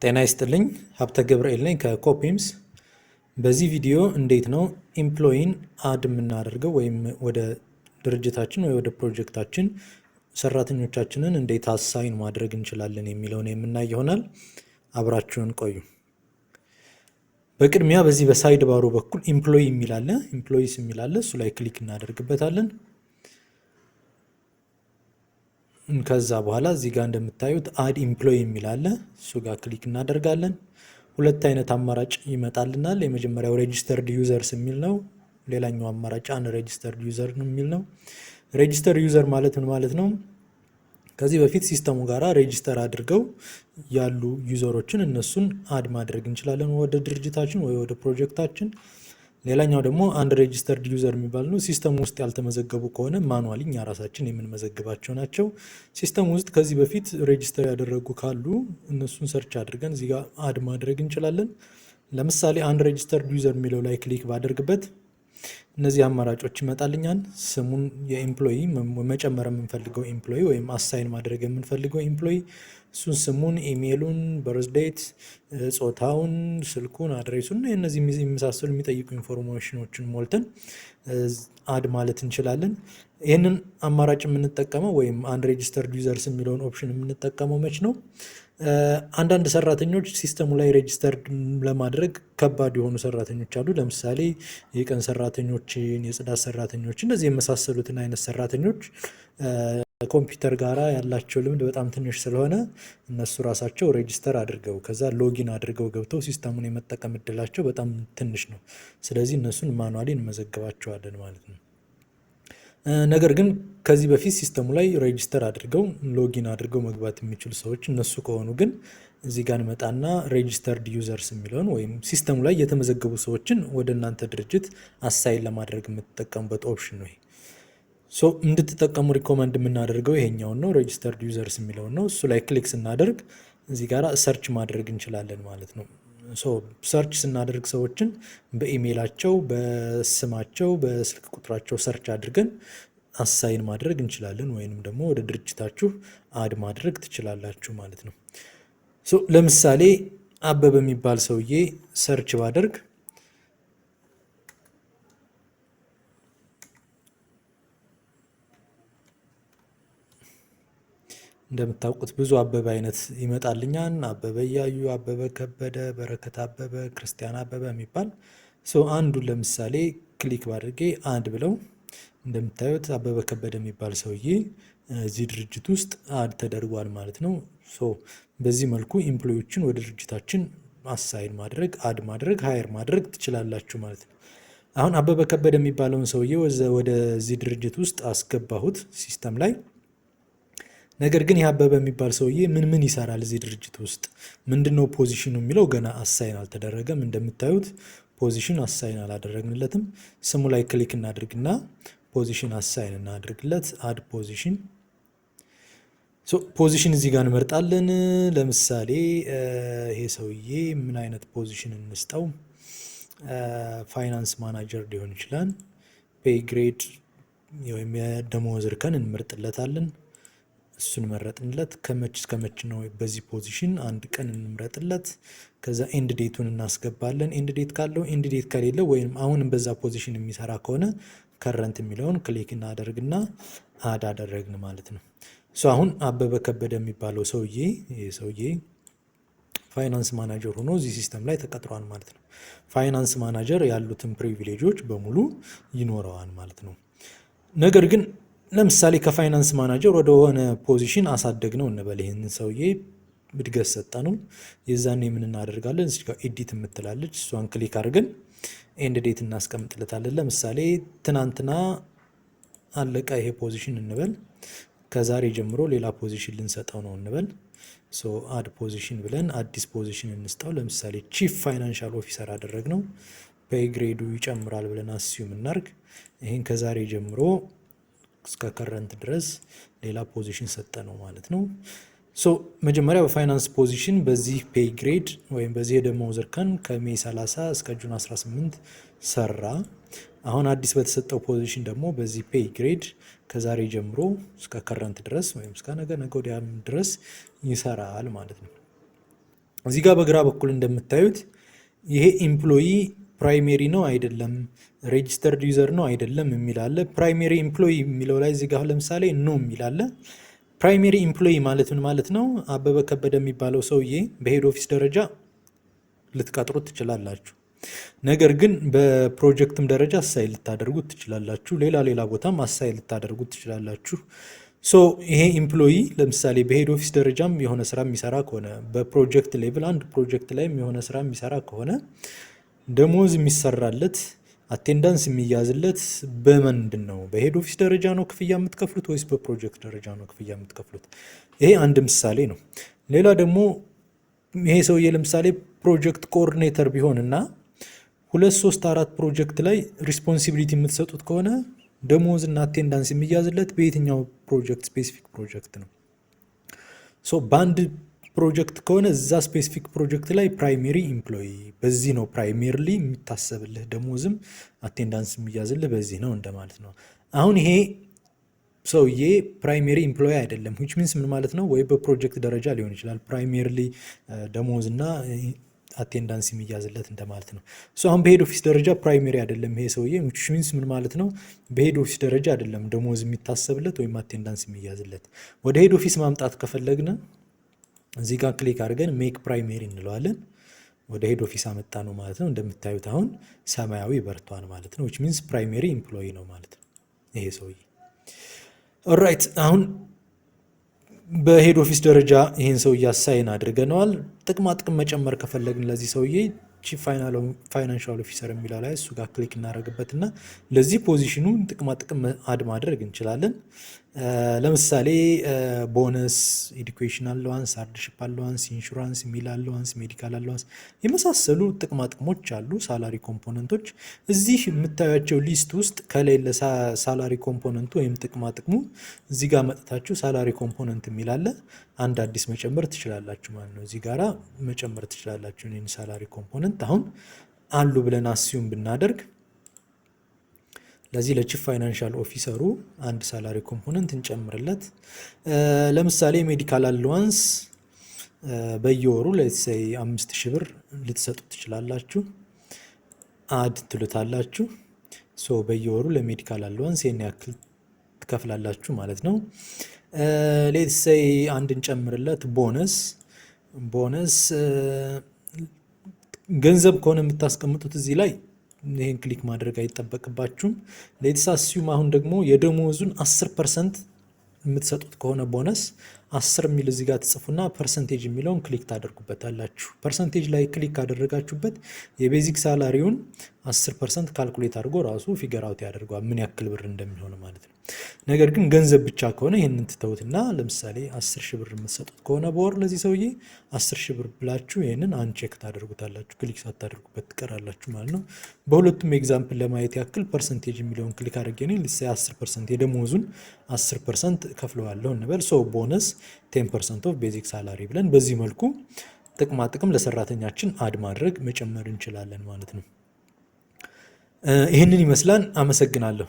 ጤና ይስጥልኝ ሀብተ ገብርኤል ነኝ ከኮፒምስ። በዚህ ቪዲዮ እንዴት ነው ኢምፕሎይን አድ የምናደርገው ወይም ወደ ድርጅታችን ወይ ወደ ፕሮጀክታችን ሰራተኞቻችንን እንዴት አሳይን ማድረግ እንችላለን የሚለውን የምናይ ይሆናል። አብራችሁን ቆዩ። በቅድሚያ በዚህ በሳይድ ባሩ በኩል ኢምፕሎይ የሚል አለ፣ ኢምፕሎይስ የሚል አለ። እሱ ላይ ክሊክ እናደርግበታለን። ከዛ በኋላ እዚህ ጋር እንደምታዩት አድ ኢምፕሎይ የሚል አለ። እሱ ጋር ክሊክ እናደርጋለን። ሁለት አይነት አማራጭ ይመጣልናል። የመጀመሪያው ሬጂስተርድ ዩዘርስ የሚል ነው። ሌላኛው አማራጭ አንሬጂስተርድ ዩዘር ነው የሚል ነው። ሬጂስተር ዩዘር ማለት ምን ማለት ነው? ከዚህ በፊት ሲስተሙ ጋራ ሬጂስተር አድርገው ያሉ ዩዘሮችን እነሱን አድ ማድረግ እንችላለን ወደ ድርጅታችን ወይ ወደ ፕሮጀክታችን። ሌላኛው ደግሞ አንድ ሬጂስተርድ ዩዘር የሚባል ነው። ሲስተሙ ውስጥ ያልተመዘገቡ ከሆነ ማኑዋሊ እኛ ራሳችን የምንመዘግባቸው ናቸው። ሲስተሙ ውስጥ ከዚህ በፊት ሬጂስተር ያደረጉ ካሉ እነሱን ሰርች አድርገን እዚህ ጋር አድ ማድረግ እንችላለን። ለምሳሌ አንድ ሬጂስተርድ ዩዘር የሚለው ላይ ክሊክ ባደርግበት እነዚህ አማራጮች ይመጣልኛል። ስሙን የኤምፕሎይ መጨመር የምንፈልገው ኤምፕሎይ ወይም አሳይን ማድረግ የምንፈልገው ኤምፕሎይ እሱን ስሙን፣ ኢሜይሉን፣ በርዝዴት፣ ጾታውን፣ ስልኩን፣ አድሬሱን እነዚህ የሚመሳሰሉ የሚጠይቁ ኢንፎርሜሽኖችን ሞልተን አድ ማለት እንችላለን። ይህንን አማራጭ የምንጠቀመው ወይም አንድ ሬጂስተርድ ዩዘርስ የሚለውን ኦፕሽን የምንጠቀመው መች ነው? አንዳንድ ሰራተኞች ሲስተሙ ላይ ሬጂስተርድ ለማድረግ ከባድ የሆኑ ሰራተኞች አሉ። ለምሳሌ የቀን ሰራተኞችን፣ የጽዳት ሰራተኞች እነዚህ የመሳሰሉትን አይነት ሰራተኞች ኮምፒውተር ጋራ ያላቸው ልምድ በጣም ትንሽ ስለሆነ እነሱ ራሳቸው ሬጂስተር አድርገው ከዛ ሎጊን አድርገው ገብተው ሲስተሙን የመጠቀም እድላቸው በጣም ትንሽ ነው። ስለዚህ እነሱን ማኑዋሊ እንመዘግባቸዋለን ማለት ነው። ነገር ግን ከዚህ በፊት ሲስተሙ ላይ ሬጂስተር አድርገው ሎጊን አድርገው መግባት የሚችሉ ሰዎች እነሱ ከሆኑ ግን እዚህ ጋር እንመጣና ሬጂስተርድ ዩዘርስ የሚለውን ወይም ሲስተሙ ላይ የተመዘገቡ ሰዎችን ወደ እናንተ ድርጅት አሳይን ለማድረግ የምትጠቀሙበት ኦፕሽን ነው። እንድትጠቀሙ ሪኮመንድ የምናደርገው ይሄኛውን ነው፣ ሬጂስተርድ ዩዘርስ የሚለውን ነው። እሱ ላይ ክሊክ ስናደርግ እዚህ ጋር ሰርች ማድረግ እንችላለን ማለት ነው። ሰርች ስናደርግ ሰዎችን በኢሜይላቸው፣ በስማቸው፣ በስልክ ቁጥራቸው ሰርች አድርገን አሳይን ማድረግ እንችላለን ወይንም ደግሞ ወደ ድርጅታችሁ አድ ማድረግ ትችላላችሁ ማለት ነው። ለምሳሌ አበበ የሚባል ሰውዬ ሰርች ባደርግ እንደምታውቁት ብዙ አበበ አይነት ይመጣልኛል። አበበ እያዩ፣ አበበ ከበደ፣ በረከት አበበ፣ ክርስቲያን አበበ የሚባል አንዱን ለምሳሌ ክሊክ ባድርጌ አንድ ብለው እንደምታዩት አበበ ከበደ የሚባል ሰውዬ እዚህ ድርጅት ውስጥ አድ ተደርጓል ማለት ነው። በዚህ መልኩ ኢምፕሎዮችን ወደ ድርጅታችን አሳይን ማድረግ፣ አድ ማድረግ፣ ሃየር ማድረግ ትችላላችሁ ማለት ነው። አሁን አበበ ከበደ የሚባለውን ሰውዬ ወደዚህ ድርጅት ውስጥ አስገባሁት ሲስተም ላይ። ነገር ግን አበበ የሚባል ሰውዬ ምን ይሰራል እዚህ ድርጅት ውስጥ ምንድነው ፖዚሽኑ የሚለው ገና አሳይን አልተደረገም። እንደምታዩት ፖዚሽን አሳይን አላደረግንለትም። ስሙ ላይ ክሊክ እናድርግና ፖዚሽን አሳይን እናድርግለት። አድ ፖዚሽን ፖዚሽን እዚህ ጋር እንመርጣለን። ለምሳሌ ይሄ ሰውዬ ምን አይነት ፖዚሽን እንስጠው? ፋይናንስ ማናጀር ሊሆን ይችላል። ፔይ ግሬድ ወይም የደሞዝ እርከን እንመርጥለታለን። እሱን መረጥንለት። ከመች እስከመች ነው በዚህ ፖዚሽን አንድ ቀን እንምረጥለት። ከዛ ኤንድ ዴቱን እናስገባለን። ኤንድ ዴት ካለው ኤንድ ዴት ከሌለው ወይም አሁንም በዛ ፖዚሽን የሚሰራ ከሆነ ከረንት የሚለውን ክሊክ እናደርግና አድ አደረግን ማለት ነው። አሁን አበበ ከበደ የሚባለው ሰውዬ ፋይናንስ ማናጀር ሆኖ እዚህ ሲስተም ላይ ተቀጥሯል ማለት ነው። ፋይናንስ ማናጀር ያሉትን ፕሪቪሌጆች በሙሉ ይኖረዋል ማለት ነው። ነገር ግን ለምሳሌ ከፋይናንስ ማናጀር ወደ ሆነ ፖዚሽን አሳደግ ነው እንበል። ይህንን ሰውዬ እድገት ሰጠ ነው። የዛኔ ምን እናደርጋለን? እዚህ ጋር ኤዲት የምትላለች እሷን ክሊክ አድርገን ኤንድ ዴት እናስቀምጥለታለን። ለምሳሌ ትናንትና አለቀ ይሄ ፖዚሽን እንበል። ከዛሬ ጀምሮ ሌላ ፖዚሽን ልንሰጠው ነው እንበል። አድ ፖዚሽን ብለን አዲስ ፖዚሽን እንስጠው። ለምሳሌ ቺፍ ፋይናንሻል ኦፊሰር አደረግ ነው። ፔይ ግሬዱ ይጨምራል ብለን አስዩም እናርግ። ይህን ከዛሬ ጀምሮ እስከ ከረንት ድረስ ሌላ ፖዚሽን ሰጠ ነው ማለት ነው። መጀመሪያ በፋይናንስ ፖዚሽን በዚህ ፔይ ግሬድ ወይም በዚህ የደሞዝ እርከን ከሜይ 30 እስከ ጁን 18 ሰራ። አሁን አዲስ በተሰጠው ፖዚሽን ደግሞ በዚህ ፔይ ግሬድ ከዛሬ ጀምሮ እስከ ከረንት ድረስ ወይም እስከ ነገ ወዲያ ድረስ ይሰራል ማለት ነው። እዚህ ጋር በግራ በኩል እንደምታዩት ይሄ ኢምፕሎይ ፕራይሜሪ ነው አይደለም፣ ሬጂስተርድ ዩዘር ነው አይደለም የሚል አለ። ፕራይሜሪ ኢምፕሎይ የሚለው ላይ እዚህ ጋር ለምሳሌ ኖ የሚል አለ። ፕራይሜሪ ኢምፕሎይ ማለት ምን ማለት ነው? አበበ ከበደ የሚባለው ሰውዬ በሄድ ኦፊስ ደረጃ ልትቀጥሩት ትችላላችሁ። ነገር ግን በፕሮጀክትም ደረጃ አሳይ ልታደርጉት ትችላላችሁ። ሌላ ቦታም አሳይ ልታደርጉት ትችላላችሁ። ይሄ ኢምፕሎይ ለምሳሌ በሄድ ኦፊስ ደረጃም የሆነ ስራ የሚሰራ ከሆነ በፕሮጀክት ሌቭል አንድ ፕሮጀክት ላይም የሆነ ስራ የሚሰራ ከሆነ ደሞዝ የሚሰራለት አቴንዳንስ የሚያዝለት በምንድን ነው? በሄድ ኦፊስ ደረጃ ነው ክፍያ የምትከፍሉት ወይስ በፕሮጀክት ደረጃ ነው ክፍያ የምትከፍሉት? ይሄ አንድ ምሳሌ ነው። ሌላ ደግሞ ይሄ ሰውዬ ለምሳሌ ፕሮጀክት ኮኦርዲኔተር ቢሆን እና 2 3 4 ፕሮጀክት ላይ ሪስፖንሲቢሊቲ የምትሰጡት ከሆነ ደሞዝ እና አቴንዳንስ የሚያዝለት በየትኛው ፕሮጀክት ስፔሲፊክ ፕሮጀክት ነው? በአንድ ፕሮጀክት ከሆነ እዛ ስፔሲፊክ ፕሮጀክት ላይ ፕራይሜሪ ኢምፕሎይ በዚህ ነው ፕራይሜሪሊ የሚታሰብልህ ደሞዝም አቴንዳንስ የሚያዝልህ በዚህ ነው እንደማለት ነው። አሁን ይሄ ሰውዬ ፕራይሜሪ ኢምፕሎይ አይደለም። ዊች ሚንስ ምን ማለት ነው? ወይ በፕሮጀክት ደረጃ ሊሆን ይችላል ፕራይሜሪሊ ደሞዝ እና አቴንዳንስ የሚያዝለት እንደማለት ነው። አሁን በሄድ ኦፊስ ደረጃ ፕራይሜሪ አይደለም ይሄ ሰውዬ። ዊች ሚንስ ምን ማለት ነው? በሄድ ኦፊስ ደረጃ አይደለም ደሞዝ የሚታሰብለት ወይም አቴንዳንስ የሚያዝለት። ወደ ሄድ ኦፊስ ማምጣት ከፈለግን እዚህ ጋር ክሊክ አድርገን ሜክ ፕራይሜሪ እንለዋለን። ወደ ሄድ ኦፊስ አመጣ ነው ማለት ነው። እንደምታዩት አሁን ሰማያዊ በርቷን ማለት ነው። ዊች ሚንስ ፕራይሜሪ ኢምፕሎይ ነው ማለት ነው ይሄ ሰውዬ። ኦልራይት አሁን በሄድ ኦፊስ ደረጃ ይህን ሰውዬ አሳይን አድርገነዋል። ጥቅማ ጥቅም መጨመር ከፈለግን ለዚህ ሰውዬ ቺፍ ፋይናንሻል ኦፊሰር የሚለው ላይ እሱ ጋር ክሊክ እናደርግበትና ለዚህ ፖዚሽኑ ጥቅማ ጥቅም አድ ማድረግ እንችላለን። ለምሳሌ ቦነስ፣ ኤዱኬሽን አለዋንስ፣ ሃርድሺፕ አለዋንስ፣ ኢንሹራንስ፣ ሚል አለዋንስ፣ ሜዲካል አለዋንስ የመሳሰሉ ጥቅማ ጥቅሞች አሉ። ሳላሪ ኮምፖነንቶች እዚህ የምታዩቸው ሊስት ውስጥ ከሌለ ሳላሪ ኮምፖነንቱ ወይም ጥቅማ ጥቅሙ እዚህ ጋር መጥታችሁ ሳላሪ ኮምፖነንት የሚል አለ አንድ አዲስ መጨመር ትችላላችሁ ማለት ነው። እዚህ ጋራ መጨመር ትችላላችሁ ይህን ሳላሪ ኮምፖነንት። አሁን አሉ ብለን አስዩም ብናደርግ ለዚህ ለቺፍ ፋይናንሻል ኦፊሰሩ አንድ ሳላሪ ኮምፖነንት እንጨምርለት። ለምሳሌ ሜዲካል አለዋንስ በየወሩ ለሴይ 5000 ብር ልትሰጡ ትችላላችሁ። አድ ትሉታላችሁ። በየወሩ ለሜዲካል አለዋንስ ይሄን ያክል ትከፍላላችሁ ማለት ነው። ሌትሴይ አንድ እንጨምርለት ቦነስ ገንዘብ ከሆነ የምታስቀምጡት እዚህ ላይ ይህን ክሊክ ማድረግ አይጠበቅባችሁም። ሌትስ አስዩም አሁን ደግሞ የደሞዙን 10% የምትሰጡት ከሆነ ቦነስ 10 የሚል እዚህ ጋር ትጽፉና ፐርሰንቴጅ የሚለውን ክሊክ ታደርጉበታላችሁ። ፐርሰንቴጅ ላይ ክሊክ ካደረጋችሁበት የቤዚክ ሳላሪውን 10% ካልኩሌት አድርጎ ራሱ ፊገር አውት ያደርገዋል ምን ያክል ብር እንደሚሆን ማለት ነው። ነገር ግን ገንዘብ ብቻ ከሆነ ይህንን ትተውትና ለምሳሌ 10,000 ብር የምትሰጡት ከሆነ በወር ለዚህ ሰውዬ 10,000 ብር ብላችሁ ይህንን አንቼክ ታደርጉታላችሁ። ክሊክ ሳታደርጉበት ትቀራላችሁ ማለት ነው። በሁለቱም ኤግዛምፕል ለማየት ያክል ፐርሰንቴጅ የሚለውን ክሊክ አድርጌ ነኝ። ለምሳሌ 10% የደሞዙን 10% ከፍለዋለሁ እንበል። ቦነስ 10% ኦፍ ቤዚክ ሳላሪ ብለን በዚህ መልኩ ጥቅማ ጥቅም ለሰራተኛችን አድ ማድረግ መጨመር እንችላለን ማለት ነው። ይህንን ይመስላል። አመሰግናለሁ።